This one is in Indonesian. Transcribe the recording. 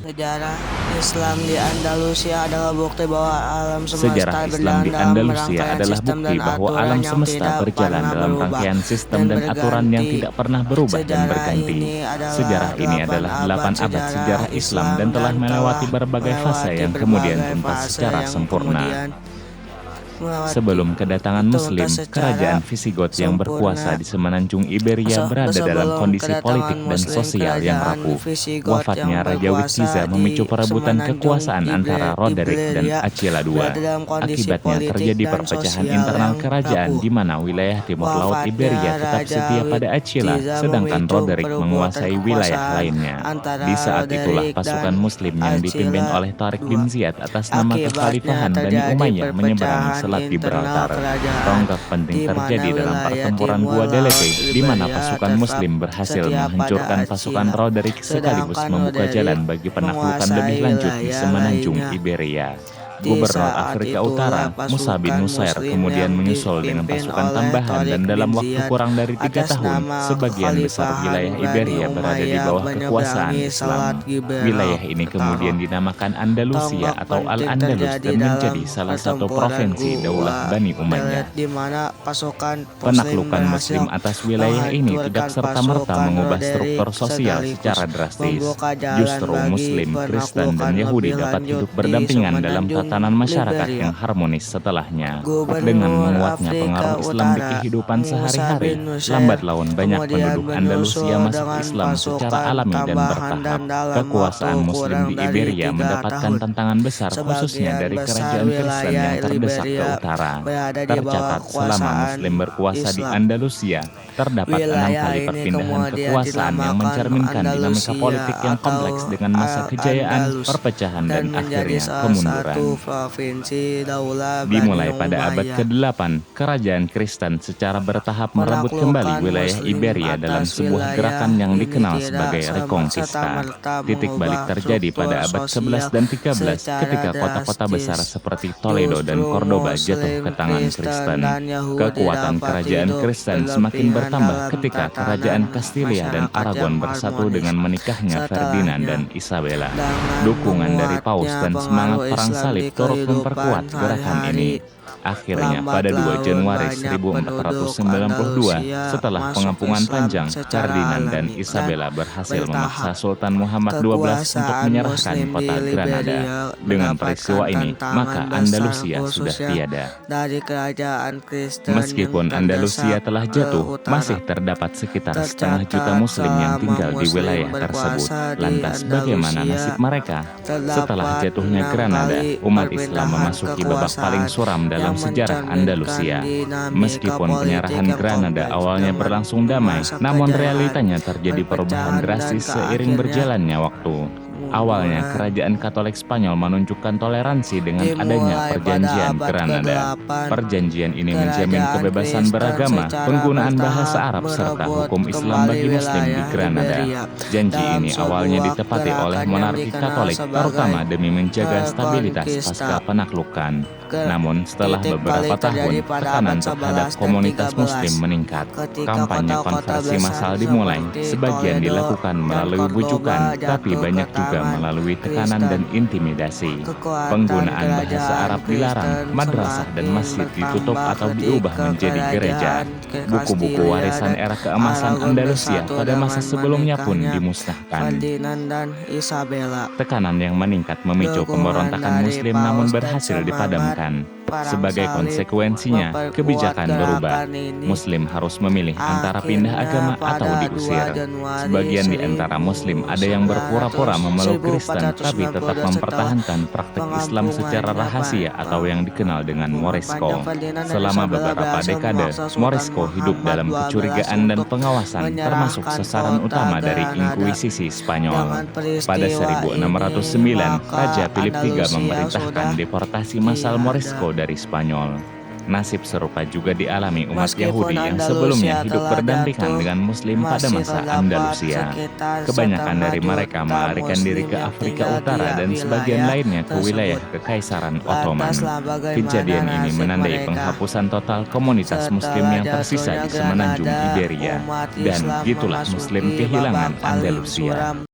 Sejarah Islam di Andalusia adalah bukti bahwa alam Sejarah semesta Islam berjalan di dalam Andalusia rangkaian adalah sistem bukti dan bahwa aturan alam yang semesta tidak berjalan pernah dalam berubah rangkaian sistem dan aturan yang berganti. tidak pernah berubah dan berganti. Sejarah ini adalah 8 abad sejarah Islam dan telah melewati berbagai fase yang kemudian tuntas secara sempurna. Sebelum kedatangan Muslim, kerajaan Visigoth yang berkuasa di semenanjung Iberia berada dalam kondisi politik dan sosial yang rapuh. Wafatnya Raja Witiza memicu perebutan kekuasaan antara Roderick dan Achila II. Akibatnya terjadi perpecahan internal kerajaan di mana wilayah timur laut Iberia tetap setia pada Achila, sedangkan Roderick menguasai wilayah lainnya. Di saat itulah pasukan Muslim yang dipimpin oleh Tariq bin Ziyad atas nama kekhalifahan Bani Umayyah menyeberangi Selat Gibraltar. Tonggak penting terjadi dalam pertempuran Guadalete, di mana pasukan Muslim berhasil menghancurkan pasukan Roderick sekaligus membuka jalan bagi penaklukan lebih lanjut di semenanjung Iberia. Gubernur Afrika Utara, Musa bin Nusair, kemudian menyusul dengan pasukan tambahan dan dalam waktu kurang dari 3 tahun, sebagian besar wilayah Iberia berada di bawah kekuasaan Islam. Wilayah ini kemudian dinamakan Andalusia atau Al-Andalus dan menjadi salah satu provinsi Daulah Bani Umayyah. Penaklukan Muslim atas wilayah ini tidak serta-merta mengubah struktur sosial secara drastis. Justru Muslim, Kristen, dan Yahudi dapat hidup berdampingan dalam tatanan masyarakat yang harmonis setelahnya. Dengan menguatnya pengaruh Islam di kehidupan sehari-hari, lambat laun banyak penduduk Andalusia masuk Islam secara alami dan bertahap. Kekuasaan Muslim di Iberia mendapatkan tantangan besar khususnya dari kerajaan Kristen yang terdesak ke utara. Tercatat selama Muslim berkuasa di Andalusia, terdapat 6 kali perpindahan kekuasaan yang mencerminkan dinamika politik yang kompleks dengan masa kejayaan, perpecahan, dan akhirnya kemunduran. Dimulai pada abad ke-8, kerajaan Kristen secara bertahap merebut kembali wilayah Iberia dalam sebuah gerakan yang dikenal sebagai Reconquista. Titik balik terjadi pada abad 11 dan 13 ketika kota-kota besar seperti Toledo dan Cordoba jatuh ke tangan Kristen. Kekuatan kerajaan Kristen semakin bertambah ketika kerajaan Kastilia dan Aragon bersatu dengan menikahnya Ferdinand dan Isabella. Dukungan dari Paus dan semangat perang salib turut memperkuat gerakan ini. Akhirnya pada 2 Januari 1492, setelah pengepungan panjang, Ferdinand dan Isabella berhasil memaksa Sultan Muhammad XII untuk menyerahkan kota Granada. Dengan peristiwa ini, maka Andalusia sudah tiada. Meskipun Andalusia telah jatuh, masih terdapat sekitar setengah juta Muslim yang tinggal di wilayah tersebut. Lantas bagaimana nasib mereka? Setelah jatuhnya Granada, umat Islam memasuki babak paling suram dalam sejarah Andalusia. Meskipun penyerahan Granada awalnya berlangsung damai, namun realitanya terjadi perubahan drastis seiring berjalannya waktu. Awalnya, kerajaan Katolik Spanyol menunjukkan toleransi dengan adanya Perjanjian Granada. Perjanjian ini menjamin kebebasan beragama, penggunaan bahasa Arab, serta hukum Islam bagi Muslim di Granada. Janji ini awalnya ditepati oleh monarki Katolik, terutama demi menjaga stabilitas pasca penaklukan. Namun, setelah beberapa tahun, tekanan terhadap komunitas Muslim meningkat. Kampanye konversi massal dimulai, sebagian dilakukan melalui bujukan, tapi banyak juga melalui tekanan dan intimidasi. Penggunaan bahasa Arab dilarang, madrasah dan masjid ditutup atau diubah menjadi gereja. Buku-buku warisan era keemasan Andalusia pada masa sebelumnya pun dimusnahkan. Tekanan yang meningkat memicu pemberontakan Muslim namun berhasil dipadamkan. Sebagai konsekuensinya, kebijakan berubah. Muslim harus memilih antara pindah agama atau diusir. Sebagian di antara Muslim ada yang berpura-pura memeluk Kristen tapi tetap mempertahankan praktik Islam secara rahasia atau yang dikenal dengan Morisco. Selama beberapa dekade, Morisco hidup dalam kecurigaan dan pengawasan, termasuk sasaran utama dari Inkuisisi Spanyol. Pada 1609, Raja Philip III memerintahkan deportasi massal Morisco dari Spanyol. Nasib serupa juga dialami umat Yahudi yang sebelumnya hidup berdampingan dengan Muslim pada masa Andalusia. Kebanyakan dari mereka melarikan diri ke Afrika Utara dan sebagian lainnya ke wilayah Kekaisaran Ottoman. Kejadian ini menandai penghapusan total komunitas Muslim yang tersisa di semenanjung Iberia. Dan gitulah Muslim kehilangan Andalusia.